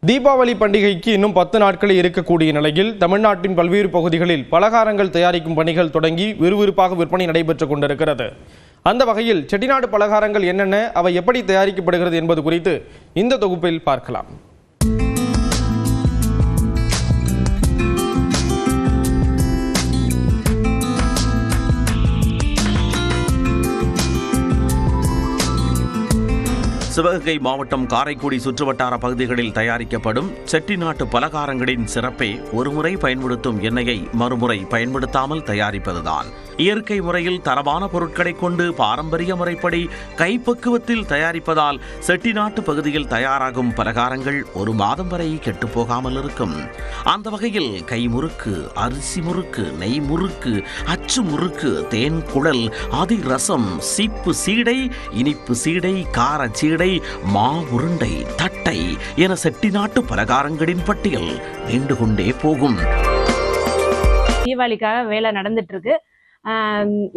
தீபாவளி பண்டிகைக்கு இன்னும் 10 நாட்களே இருக்கக்கூடிய நிலையில் தமிழ்நாட்டின் பல்வேறு பகுதிகளில் பலகாரங்கள் தயாரிக்கும் பணிகள் தொடங்கி விறுவிறுப்பாக விற்பனை நடைபெற்றுக் கொண்டிருக்கிறது. அந்த வகையில் செட்டிநாடு பலகாரங்கள் என்னென்ன, அவை எப்படி தயாரிக்கப்படுகிறது என்பது குறித்து இந்த தொகுப்பில் பார்க்கலாம். சிவகங்கை மாவட்டம் காரைக்குடி சுற்றுவட்டார பகுதிகளில் தயாரிக்கப்படும் செட்டிநாட்டு பலகாரங்களின் சிறப்பே ஒருமுறை பயன்படுத்தும் எண்ணெயை மறுமுறை பயன்படுத்தாமல் தயாரிப்பதுதான். இயற்கை முறையில் தரமான பொருட்களை கொண்டு பாரம்பரிய முறைப்படி கைப்பக்குவத்தில் தயாரிப்பதால் செட்டிநாட்டு பகுதியில் தயாராகும் பலகாரங்கள் ஒரு மாதம் வரை கெட்டுப்போகாமல் இருக்கும். அந்த வகையில் கை முறுக்கு, அரிசி முறுக்கு, நெய் முறுக்கு, அச்சு முறுக்கு, தேன் குழல், அதிரசம், சீப்பு சீடை, இனிப்பு சீடை, கார சீடை, மா உருண்டை, தட்டை என செட்டிநாட்டு பலகாரங்களின் பட்டியல் நீண்டு கொண்டே போகும். தீபாவளிக்காக வேலை நடந்துட்டு இருக்கு.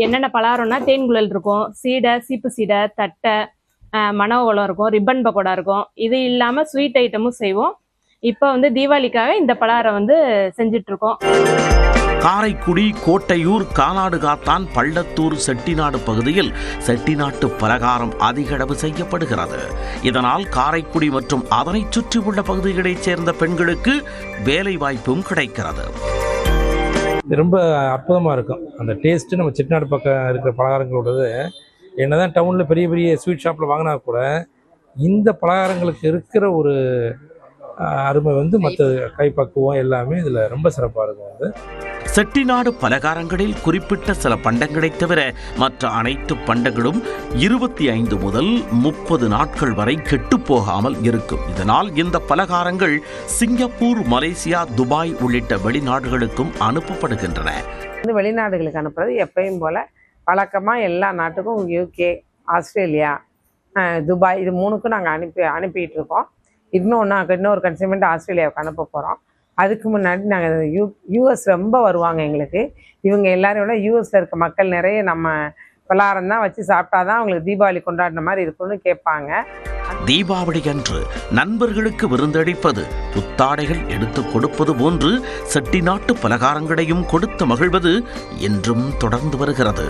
என்னென்ன பலகாரம்னா தேன் குழல் இருக்கும், சீடை, சீப்பு சீடை, தட்டை, மணவளம் இருக்கும், ரிப்பன் பக்கோடா இருக்கும். இது இல்லாமல் ஸ்வீட் ஐட்டமும் செய்வோம். இப்போ தீபாவளிக்காக இந்த பலகாரம் செஞ்சுட்டு இருக்கோம். காரைக்குடி, கோட்டையூர், கானாடு காத்தான், பள்ளத்தூர், செட்டிநாடு பகுதியில் செட்டிநாட்டு பலகாரம் அதிக அளவு செய்யப்படுகிறது. இதனால் காரைக்குடி மற்றும் அதனை சுற்றி உள்ள பகுதிகளைச் சேர்ந்த பெண்களுக்கு வேலை வாய்ப்பும் கிடைக்கிறது. ரொம்ப அற்புதமாக இருக்கும் அந்த டேஸ்ட்டு. நம்ம செட்டிநாடு பக்கம் இருக்கிற பலகாரங்களோடது என்னதான் டவுனில் பெரிய பெரிய ஸ்வீட் ஷாப்பில் வாங்கினா கூட இந்த பலகாரங்களுக்கு இருக்கிற ஒரு அருமை மற்ற கைப்பக்குவம் எல்லாமே இதில் ரொம்ப சிறப்பாக இருக்கும். செட்டிநாடு பலகாரங்களில் குறிப்பிட்ட சில பண்டங்களை தவிர மற்ற அனைத்து பண்டங்களும் 25 முதல் 30 நாட்கள் வரை கெட்டுப்போகாமல் இருக்கும். இதனால் இந்த பலகாரங்கள் சிங்கப்பூர், மலேசியா, துபாய் உள்ளிட்ட வெளிநாடுகளுக்கும் அனுப்பப்படுகின்றன. வெளிநாடுகளுக்கு அனுப்புறது எப்பயும் போல வழக்கமாக எல்லா நாட்டுக்கும் UK, ஆஸ்திரேலியா, துபாய் இது 3க்கும் நாங்கள் அனுப்பிட்டு இருக்கோம். இன்னொரு கன்சியூமெண்ட் ஆஸ்திரேலியாவுக்கு அனுப்ப போகிறோம். அதுக்கு முன்னாடி நாங்கள் US ரொம்ப வருவாங்க எங்களுக்கு. இவங்க எல்லாரும் விட US இருக்க மக்கள் நிறைய நம்ம பலகாரம் தான் வச்சு சாப்பிட்டாதான் அவங்களுக்கு தீபாவளி கொண்டாடின மாதிரி இருக்கும்னு கேட்பாங்க. தீபாவளி அன்று நண்பர்களுக்கு விருந்தளிப்பது, புத்தாடைகள் எடுத்து கொடுப்பது போன்று செட்டிநாட்டு பலகாரங்களையும் கொடுத்து மகிழ்வது என்றும் தொடர்ந்து வருகிறது.